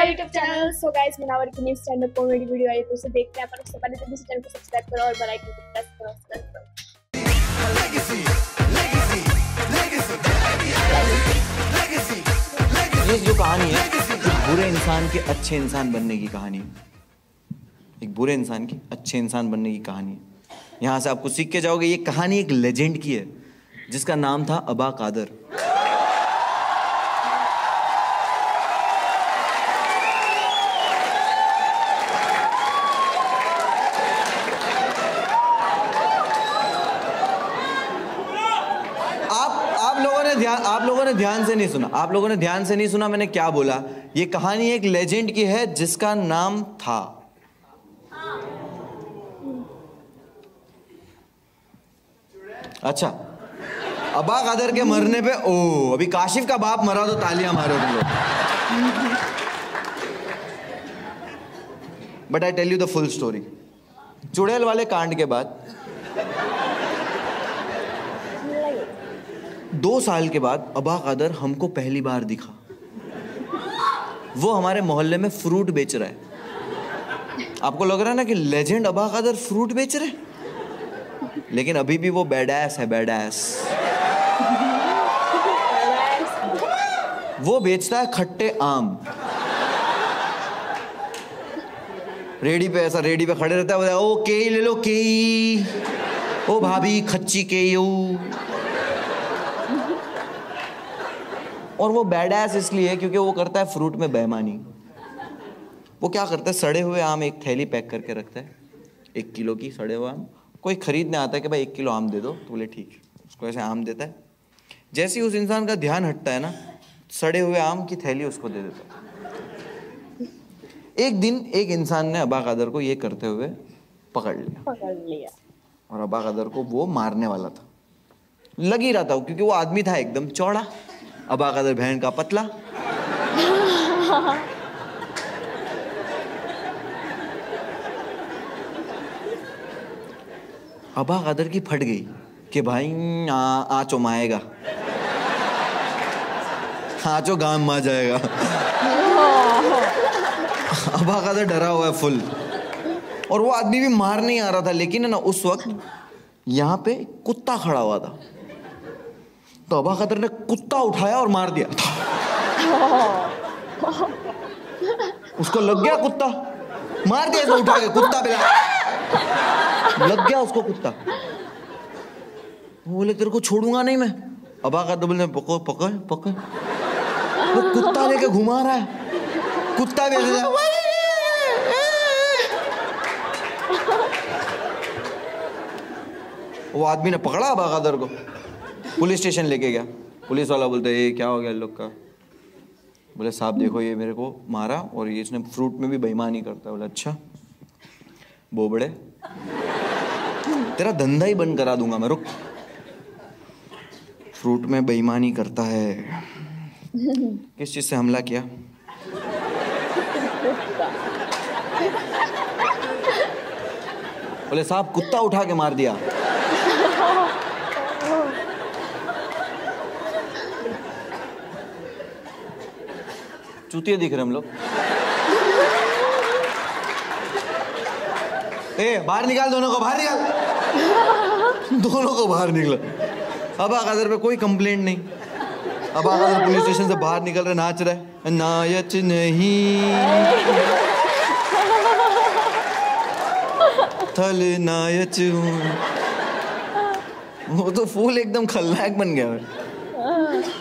My YouTube channel. So guys, Munawar की new stand up comedy video आई, तो उसे देखते हैं। पर उससे पहले जल्दी से चैनल को सब्सक्राइब करो और बेल आइकन को प्रेस करो। ये जो कहानी है, एक बुरे इंसान के अच्छे इंसान बनने की कहानी है। एक बुरे इंसान की अच्छे इंसान बनने की कहानी है। यहाँ से आप कुछ सीख के जाओगे। ये कहानी एक लेजेंड की है जिसका नाम था अबा कादर। आप लोगों ने ध्यान से नहीं सुना। आप लोगों ने ध्यान से नहीं सुना मैंने क्या बोला। ये कहानी एक लेजेंड की है जिसका नाम था अच्छा, अबा कादर के मरने पे अभी काशिफ का बाप मरा तो तालियां मारो तुम लोग। But I tell you the full story. चुड़ैल वाले कांड के बाद 2 साल के बाद अबा कादर हमको पहली बार दिखा। वो हमारे मोहल्ले में फ्रूट बेच रहा है। आपको लग रहा है ना कि लेजेंड अबा कादर फ्रूट बेच रहे, लेकिन अभी भी वो बैडएस है। बैडएस वो बेचता है खट्टे आम। रेडी पे खड़े रहता है। ओ केई ले लो, केई। ओ भाभी खच्ची केई। और वो बैडएस इसलिए है क्योंकि वो करता है फ्रूट में बेईमानी। वो क्या करता है, सड़े हुए आम एक थैली पैक करके रखता है, 1 किलो की सड़े हुए आम। कोई खरीदने आता है कि भाई 1 किलो आम दे दो, तो बोले ठीक है, उसको ऐसे आम देता है। जैसे ही उस इंसान का ध्यान हटता है ना, सड़े हुए आम की थैली उसको दे देता है। एक दिन एक इंसान ने अबा कादर को ये करते हुए पकड़ लिया और अबा कादर को वो मारने वाला था। लग ही रहा था क्योंकि वो आदमी था एकदम चौड़ा, अबा कादर बहन का पतला। अबा कादर की फट गई कि भाई आचो माएगा, आचो गांव मा जाएगा। अबा कादर डरा हुआ है फुल, और वो आदमी भी मार नहीं आ रहा था। लेकिन है ना, उस वक्त यहाँ पे कुत्ता खड़ा हुआ था, तो अबा कादर ने कुत्ता उठाया और मार दिया। उसको लग गया कुत्ता, मार दिया इसको उठा के, कुत्ता पिला लग गया उसको कुत्ता। बोले तेरे को छोड़ूंगा नहीं मैं। अबा कादर बोले पकड़ पकड़ पकड़। वो कुत्ता लेके घुमा रहा है, कुत्ता भी ऐसे। वो आदमी ने पकड़ा अबा कादर को, पुलिस स्टेशन लेके गया। पुलिस वाला बोलता है ये क्या हो गया लोग का। बोले साहब देखो, ये मेरे को मारा और ये इसने फ्रूट में भी बेईमानी करता है। बोले अच्छा बोबड़े, तेरा धंधा ही बंद करा दूंगा मैं, रुक। फ्रूट में बेईमानी करता है। किस चीज से हमला किया? बोले साहब कुत्ता उठा के मार दिया। चूतिया दिख रहे हम लोग। बाहर निकाल, दोनों को बाहर निकाल। दोनों को बाहर निकला। अबा कादर पे कोई कंप्लेंट नहीं। अबा कादर पुलिस स्टेशन से बाहर निकल रहे, नाच रहे। नायच नहीं थल नायच हूँ। वो तो फूल एकदम खलनायक बन गया है।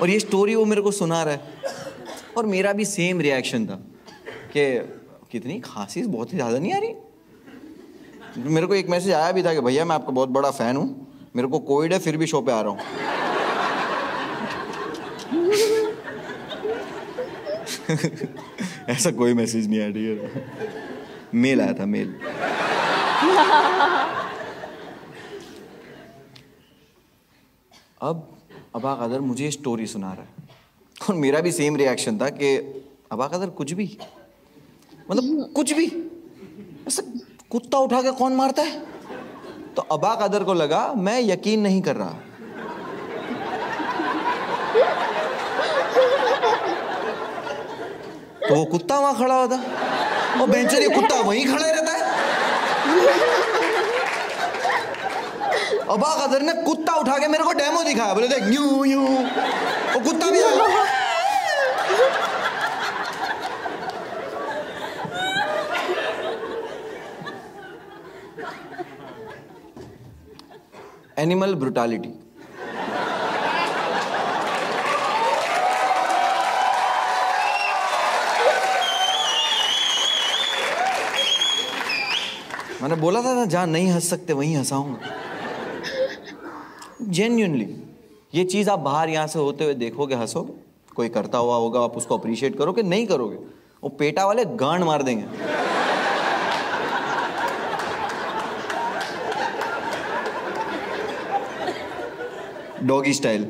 और ये स्टोरी वो मेरे को सुना रहा है, और मेरा भी सेम रिएक्शन था कि कितनी खांसी बहुत ही ज़्यादा नहीं आ रही। मेरे को एक मैसेज आया भी था कि भैया मैं आपका बहुत बड़ा फ़ैन हूँ, मेरे को कोविड है फिर भी शो पे आ रहा हूँ। ऐसा कोई मैसेज नहीं आया, ठीक है। मेल आया था, मेल। अब अबा कादर मुझे स्टोरी सुना रहा है, और मेरा भी सेम रिएक्शन था कि अबा कादर कुछ भी, मतलब कुछ भी, ऐसा कुत्ता उठा के कौन मारता है। तो अबा कादर को लगा मैं यकीन नहीं कर रहा। तो वो कुत्ता वहां खड़ा होता, और बेंचर ये कुत्ता वहीं खड़ा रहता है। अबा कदर ने कुत्ता उठा के मेरे को डेमो दिखाया, बोले देख यूं यूं, वो कुत्ता भी आया। Animal brutality. मैंने बोला था ना, जहां नहीं हंस सकते वहीं हंसाऊंगा। जेन्युइनली ये चीज आप बाहर यहां से होते हुए देखोगे, हंसोगे, कोई करता हुआ होगा, आप उसको अप्रिशिएट करोगे, नहीं करोगे वो पेटा वाले गांड मार देंगे। Doggy style.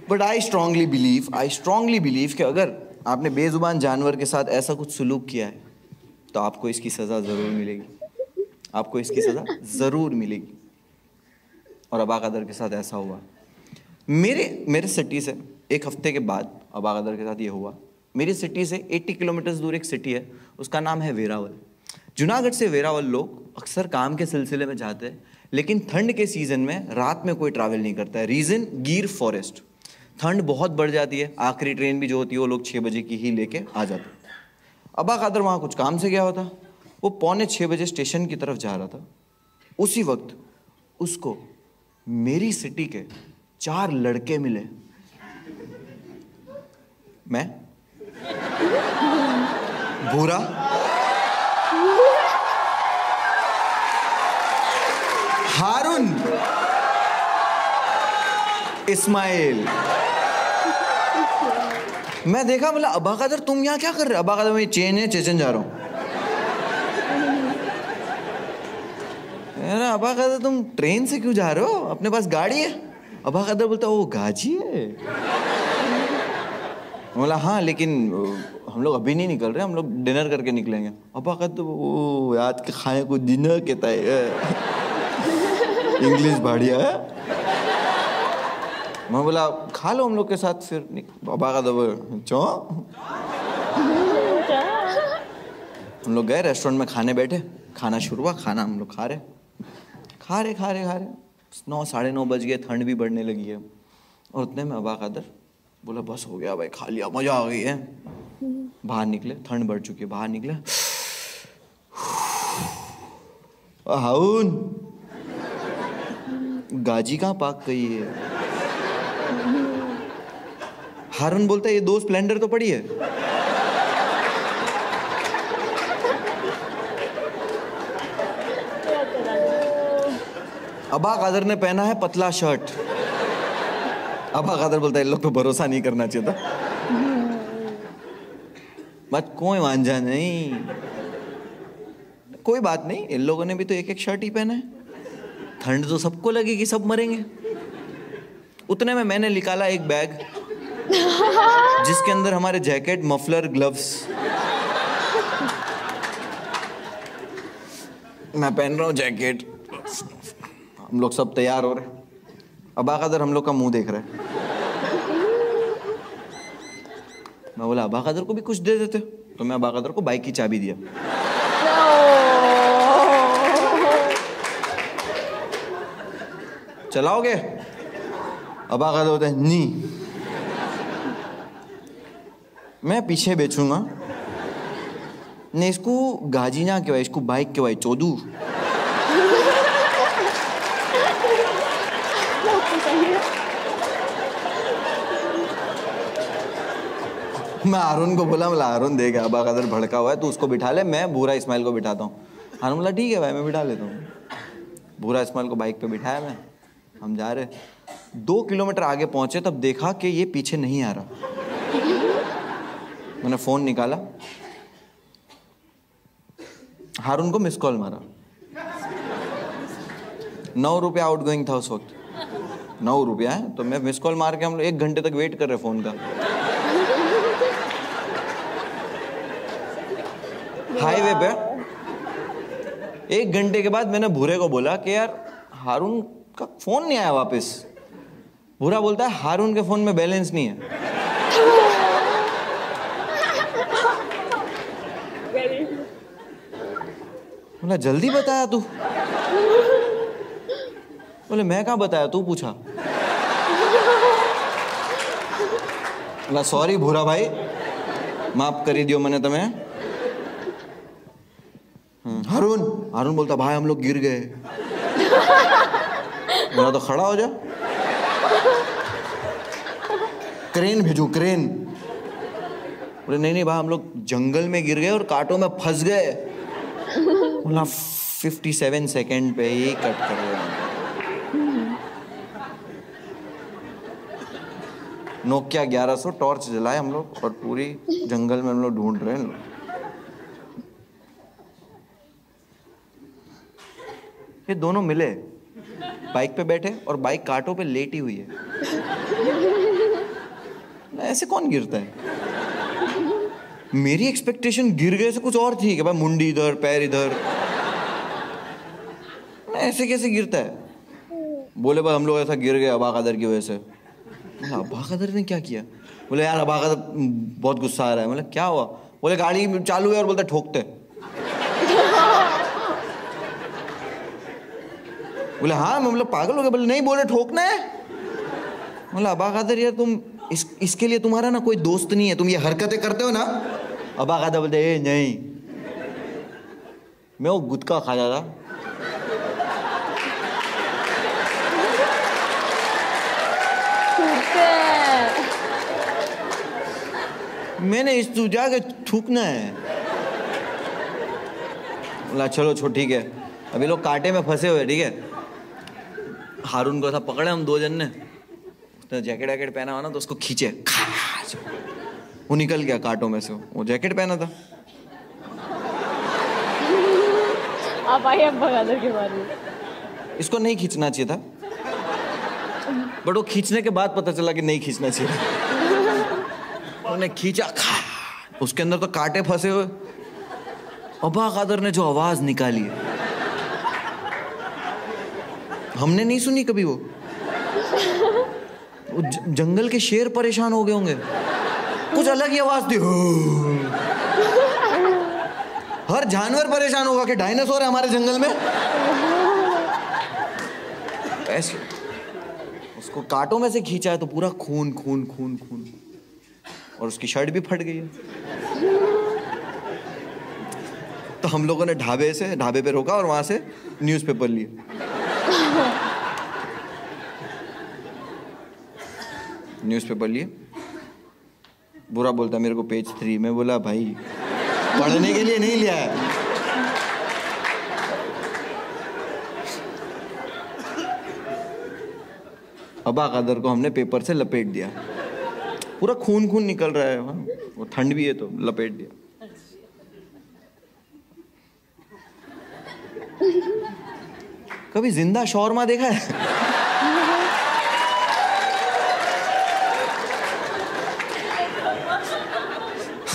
But I strongly believe कि अगर आपने बेजुबान जानवर के साथ ऐसा कुछ सुलूक किया है तो आपको इसकी सजा जरूर मिलेगी, आपको इसकी सजा जरूर मिलेगी। और अबा कदर के साथ ऐसा हुआ। मेरे सिटी से एक हफ्ते के बाद अबा कदर के साथ ये हुआ। मेरी सिटी से 80 किलोमीटर दूर एक सिटी है, उसका नाम है वेरावल। जूनागढ़ से वेरावल लोग अक्सर काम के सिलसिले में जाते हैं, लेकिन ठंड के सीजन में रात में कोई ट्रैवल नहीं करता है। रीजन गिर फॉरेस्ट। ठंड बहुत बढ़ जाती है, आखिरी ट्रेन भी जो होती है वो लोग 6 बजे की ही लेके आ जाते हैं। अबा कादर वहाँ कुछ काम से गया होता, वो 5:45 बजे स्टेशन की तरफ जा रहा था। उसी वक्त उसको मेरी सिटी के 4 लड़के मिले। मैं भूरा, हारून, इस्माइल। मैं देखा, बोला अबा कादर तुम यहाँ क्या कर रहे हो? अबा कादर, मैं चेचन जा रहा हूँ। अबा कादर तुम ट्रेन से क्यों जा रहे हो, अपने पास गाड़ी है? अबा कादर बोलता वो गाजी है। बोला हाँ, लेकिन हम लोग अभी नहीं निकल रहे, हम लोग डिनर करके निकलेंगे। अबा कादर वो आज के खाने को डिनर कहता है, इंग्लिश बढ़िया है। मैं बोला खा लो हम लोग के साथ फिर। बाबा का चो हम लोग गए रेस्टोरेंट में, खाने बैठे, खाना शुरू हुआ, खाना हम लोग खा रहे 9 साढ़े 9 बज गए, ठंड भी बढ़ने लगी है। और उतने में अबा कादर बोला बस हो गया भाई, खा लिया, मजा आ गई है। बाहर निकले, ठंड बढ़ चुकी है, बाहर निकले। हाउन गाजी कहाँ पाक गई है? हारून बोलता है ये 2 स्प्लेंडर तो पड़ी है। अबा कादर ने पहना है पतला शर्ट। अबा कादर बोलता है इन लोग पे भरोसा नहीं करना चाहिए था। बट कोई वांझा नहीं, कोई बात नहीं, इन लोगों ने भी तो एक शर्ट ही पहना है। ठंड तो सबको लगेगी, सब मरेंगे। उतने में मैंने निकाला एक बैग जिसके अंदर हमारे जैकेट, मफलर, ग्लव्स। मैं पहन रहा हूँ जैकेट, हम लोग सब तैयार हो रहे। अबा कादर हम लोग का मुंह देख रहा है। मैं बोला अबा कादर को भी कुछ दे देते, तो मैं अबा कादर को बाइक की चाबी दिया। चलाओगे? अबा कादर होता है नहीं, मैं पीछे बेचूंगा। नहीं इसको गाजी ना कहवाई, इसको बाइक कहवाई, चोदू। मैं हारून को बोला, मतलब हारून देगा अबा कादर भड़का हुआ है, तू उसको बिठा ले, मैं भूरा इस्माइल को बिठाता हूँ। हारून बोला ठीक है भाई, मैं बिठा लेता हूँ। भूरा इस्माइल को बाइक पे बिठाया मैं, हम जा रहे। 2 किलोमीटर आगे पहुंचे तब देखा कि ये पीछे नहीं आ रहा। मैंने फोन निकाला, हारून को मिस कॉल मारा। 9 रुपया आउटगोइंग था उस वक्त, 9 रुपया है। तो मैं मिस कॉल मार के, हम लोग 1 घंटे तक वेट कर रहे फोन का। हाईवे पे 1 घंटे के बाद मैंने भूरे को बोला कि यार हारून का फोन नहीं आया वापस। भूरा बोलता है हारून के फोन में बैलेंस नहीं है। बोला जल्दी बताया तू। बोले मैं कहाँ बताया, तू पूछा। बोला सॉरी भूरा भाई, माफ करी दियो मैंने तुम्हें। हारून हारून बोलता भाई हम लोग गिर गए। बोला तो खड़ा हो जा, क्रेन भेजू क्रेन। बोले नहीं भाई हम लोग जंगल में गिर गए और कांटों में फंस गए। बोला 57 सेकंड पे ही कट कर दिया। नोकिया 1100 टॉर्च जलाए हम लोग और पूरी जंगल में हम लोग ढूंढ रहे हैं। ये दोनों मिले, बाइक पे बैठे और बाइक कांटों पे लेटी हुई है। ऐसे कौन गिरता है? मेरी एक्सपेक्टेशन गिर गए से कुछ और थी कि भाई मुंडी इधर पैर इधर, ऐसे कैसे गिरता है? बोले भाई हम लोग ऐसा गिर गए अबा कदर की वजह से। अबा कदर ने क्या किया? बोले यार अबा कदर बहुत गुस्सा आ रहा है। मतलब क्या हुआ? बोले गाड़ी चालू है और बोलते ठोकते। बोले हाँ मैं मतलब पागल हो गया। बोले नहीं बोले ठोकना है। बोले अबा कदर यार तुम इसके लिए तुम्हारा ना कोई दोस्त नहीं है, तुम ये हरकतें करते हो ना। अबा कदर बोलते नहीं मैं वो गुटखा खा जाता। मैंने इस तू जाके थूकना है। बोला चलो छो ठीक है, अभी लोग कांटे में फंसे हुए। ठीक है, हारून को ऐसा पकड़े हम दो जन ने, उसने जैकेट वैकेट पहना हुआ ना तो उसको खींचे, वो निकल गया कांटों में से। वो जैकेट पहना था। आप आइए अब बगादर के बारे में। इसको नहीं खींचना चाहिए था, बट वो खींचने के बाद पता चला कि नहीं खींचना चाहिए। उन्होंने खींचा, उसके अंदर तो कांटे फंसे हुए। अबा कदर ने जो आवाज निकाली है हमने नहीं सुनी कभी। वो जंगल के शेर परेशान हो गए होंगे, कुछ अलग ही आवाज थी। हर जानवर परेशान होगा कि डायनासोर है हमारे जंगल में। ऐसे उसको कांटों में से खींचा है तो पूरा खून खून खून खून, और उसकी शर्ट भी फट गई है। तो हम लोगों ने ढाबे पे रोका और वहां से न्यूज़पेपर लिए। न्यूज़पेपर लिए। बुरा बोलता मेरे को पेज 3 में। बोला भाई पढ़ने के लिए नहीं लिया है। अबा कदर को हमने पेपर से लपेट दिया, पूरा खून खून निकल रहा है। वो ठंड भी है तो लपेट दिया। कभी जिंदा शौरमा देखा है?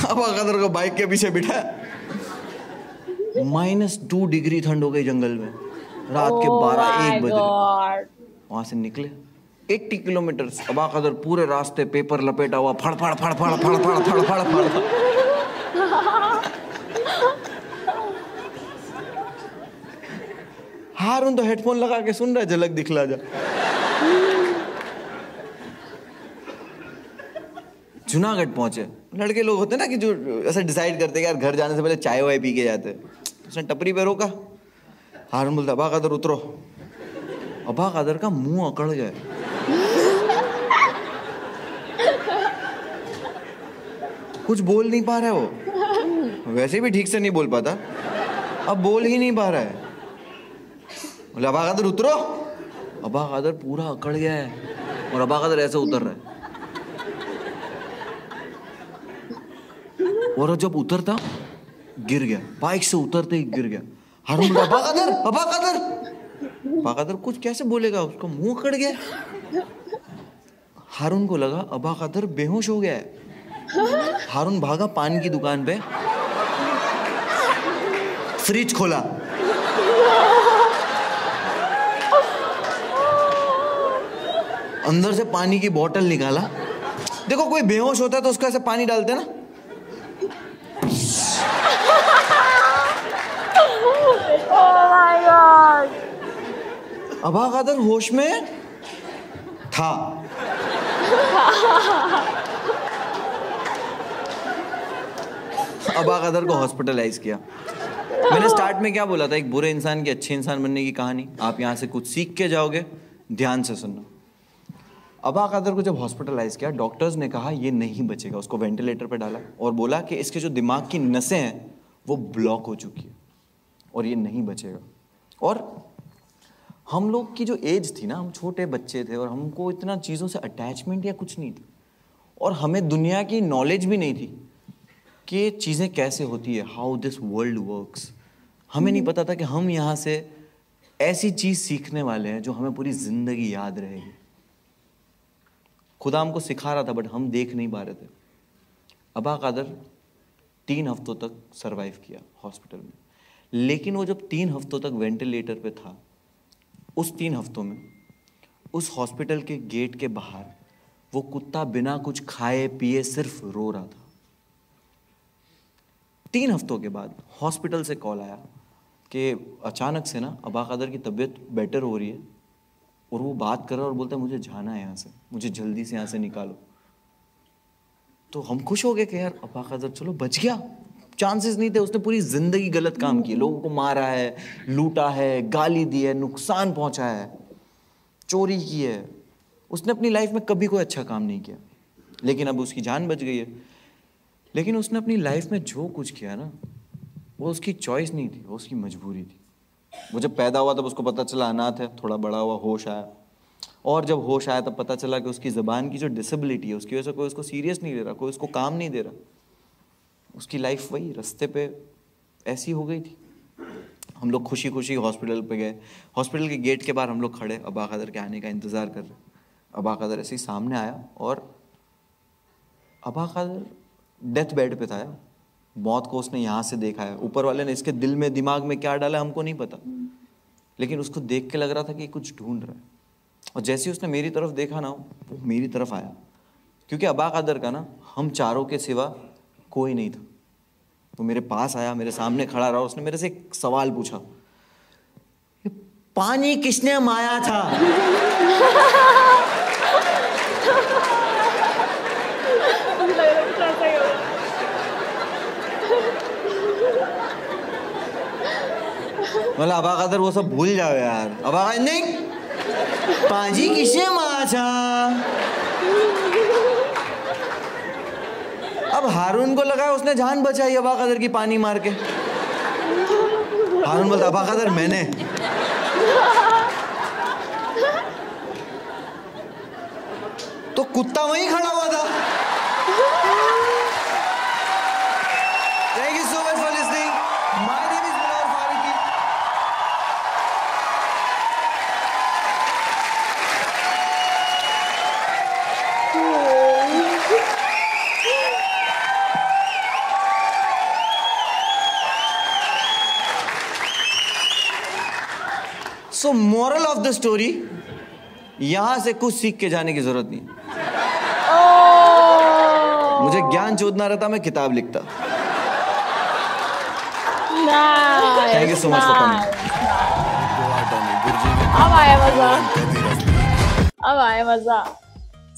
अबा कदर को बाइक के पीछे बिठा, -2 डिग्री ठंड हो गई जंगल में। रात के 12-1 बजे वहां से निकले 80 किलोमीटर। अबा कदर पूरे रास्ते पेपर लपेटा हुआ, फड़ फड़ फड़ फड़ फड़ फड़ फड़ फड़ फड़। हारून तो हेडफोन लगा के सुन रहा है, झलक दिखला जा। जूनागढ़ पहुंचे। लड़के लोग होते ना कि जो ऐसा डिसाइड करते कि यार घर जाने से पहले चाय वाय पी के जाते। उसने टपरी पे रोका। हारून बोलता अबा कदर उतरो। अबा कदर का मुंह अकड़ गया। कुछ बोल नहीं पा रहा है वो, वैसे भी ठीक से नहीं बोल पाता, अब बोल ही नहीं पा रहा है। बोले अबा कदर उतरो। अबा कदर पूरा अकड़ गया है और अबा कदर ऐसे उतर रहा है। और जब उतरता गिर गया, बाइक से उतरते ही गिर गया। हारून बोला अबा कदर अबा कदर। अबा कदर कुछ कैसे बोलेगा, उसका मुंह अकड़ गया। हारून को लगा अबा कदर बेहोश हो गया है। हारून भागा पान की दुकान पे, फ्रिज खोला, अंदर से पानी की बोतल निकाला। देखो कोई बेहोश होता है तो उसका ऐसे पानी डालते हैं ना, अबा कादर होश में था। अबा कादर को हॉस्पिटलाइज किया। मैंने स्टार्ट में क्या बोला था, एक बुरे इंसान की अच्छे इंसान बनने की कहानी। आप यहाँ से कुछ सीख के जाओगे, ध्यान से सुनना। अबा कादर को जब हॉस्पिटलाइज किया, डॉक्टर्स ने कहा ये नहीं बचेगा। उसको वेंटिलेटर पे डाला और बोला कि इसके जो दिमाग की नसें हैं वो ब्लॉक हो चुकी है और ये नहीं बचेगा। और हम लोग की जो एज थी ना, हम छोटे बच्चे थे और हमको इतना चीज़ों से अटैचमेंट या कुछ नहीं था, और हमें दुनिया की नॉलेज भी नहीं थी कि चीज़ें कैसे होती है, हाउ दिस वर्ल्ड वर्क्स। हमें नहीं पता था कि हम यहाँ से ऐसी चीज़ सीखने वाले हैं जो हमें पूरी ज़िंदगी याद रहेगी। खुदा हमको सिखा रहा था बट हम देख नहीं पा रहे थे। अबा कादर 3 हफ्तों तक सरवाइव किया हॉस्पिटल में, लेकिन वो जब 3 हफ्तों तक वेंटिलेटर पे था, उस 3 हफ्तों में उस हॉस्पिटल के गेट के बाहर वो कुत्ता बिना कुछ खाए पिए सिर्फ रो रहा था। 3 हफ्तों के बाद हॉस्पिटल से कॉल आया कि अचानक से ना अबा कादर की तबीयत बेटर हो रही है और वो बात कर रहा है और बोलता है मुझे जाना है यहाँ से, मुझे जल्दी से यहाँ से निकालो। तो हम खुश हो गए कि यार अबा कादर चलो बच गया। चांसेस नहीं थे, उसने पूरी जिंदगी गलत काम किए, लोगों को मारा है, लूटा है, गाली दी है, नुकसान पहुंचाया है, चोरी की है। उसने अपनी लाइफ में कभी कोई अच्छा काम नहीं किया, लेकिन अब उसकी जान बच गई है। लेकिन उसने अपनी लाइफ में जो कुछ किया ना, वो उसकी चॉइस नहीं थी, वो उसकी मजबूरी थी। वो जब पैदा हुआ तब उसको पता चला अनाथ है, थोड़ा बड़ा हुआ होश आया, और जब होश आया तब पता चला कि उसकी ज़बान की जो डिसेबिलिटी है उसकी वजह से कोई उसको सीरियस नहीं ले रहा, कोई उसको काम नहीं दे रहा। उसकी लाइफ वही रास्ते पे ऐसी हो गई थी। हम लोग खुशी खुशी हॉस्पिटल पे गए। हॉस्पिटल के गेट के बाहर हम लोग खड़े अबा कादर के आने का इंतज़ार कर रहे। अबा कादर ऐसे ही सामने आया और अबा कादर डेथ बेड पे था यार। मौत को उसने यहाँ से देखा है। ऊपर वाले ने इसके दिल में दिमाग में क्या डाला हमको नहीं पता, लेकिन उसको देख के लग रहा था कि कुछ ढूंढ रहा है। और जैसे ही उसने मेरी तरफ देखा ना, वो मेरी तरफ आया, क्योंकि अबा कादर का ना हम चारों के सिवा कोई नहीं था। वो मेरे पास आया, मेरे सामने खड़ा रहा, उसने मेरे से एक सवाल पूछा, पानी किसने माया था? मतलब अबा कादर वो सब भूल जाओ यार। अबा कादर नहीं, पाजी किसने मारा था? अब हारून को लगा उसने जान बचाई अबा कादर की पानी मार के। हारून बोलता अबा कादर मैंने। तो कुत्ता वहीं खड़ा हुआ था। Thank you so much for listening. My name is Munawar Farooqi. So moral of the story, यहां से कुछ सीख के जाने की जरूरत नहीं। मुझे ज्ञान चोदना रहता, मैं किताब लिखता। Thank you so much for coming. अब आया मजा, अब आया मजा।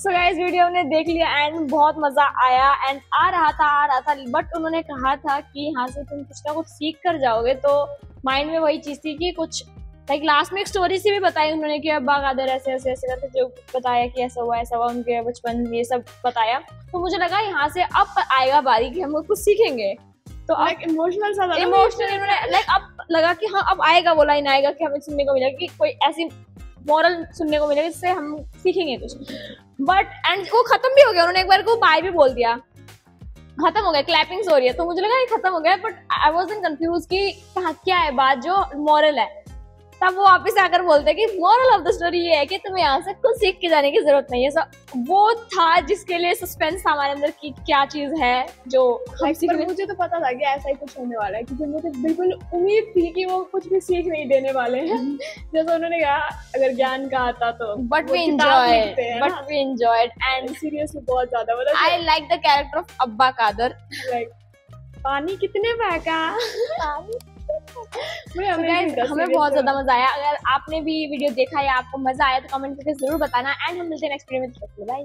So guys, वीडियो हमने देख लिया एंड बहुत मजा आया एंड आ रहा था बट उन्होंने कहा था कि यहाँ से तुम कुछ ना कुछ सीख कर जाओगे। तो माइंड में वही चीज थी कि कुछ लाइक लास्ट में एक स्टोरी सी भी बताई उन्होंने कि अब्बा कादर ऐसे ऐसे ऐसे करके जो बताया कि ऐसा हुआ उनके बचपन, ये सब बताया। तो मुझे लगा यहाँ से अब आएगा बारी कि हम कुछ सीखेंगे। तो अब इमोशनल उन्होंने लाइक अब लगा कि हाँ अब आएगा, वो लाइन आएगा कि हमें सुनने को मिलेगा कि कोई ऐसी मॉरल सुनने को मिलेगा जिससे हम सीखेंगे कुछ। बट एंड वो खत्म भी हो गया, उन्होंने एक बार को बाय भी बोल दिया, खत्म हो गया, क्लैपिंग्स हो रही है। तो मुझे लगा ये खत्म हो गया, but I was in confuse कि क्या है बात जो मॉरल है। तब वो वापस आकर बोलते कि मोरल ऑफ द स्टोरी ये है कि तुम्हें यहाँ से कुछ सीख के जाने की जरूरत नहीं है। वो था जिसके लिए सस्पेंस था हमारे अंदर की क्या चीज है जो पर मुझे तो पता था कि ऐसा ही कुछ होने वाला है, क्योंकि मुझे बिल्कुल उम्मीद थी कि वो कुछ भी सीख नहीं देने वाले हैं। जैसे उन्होंने कहा अगर ज्ञान का आता तो, but we enjoyed and seriously बहुत ज्यादा। मतलब I like the character of अब्बा कादर। लाइक पानी कितने फेंका हमें बहुत ज्यादा मजा आया। अगर आपने भी वीडियो देखा या आपको मजा आया तो कमेंट करके जरूर बताना एंड हम मिलते हैं नेक्स्ट वीडियो में। बाय।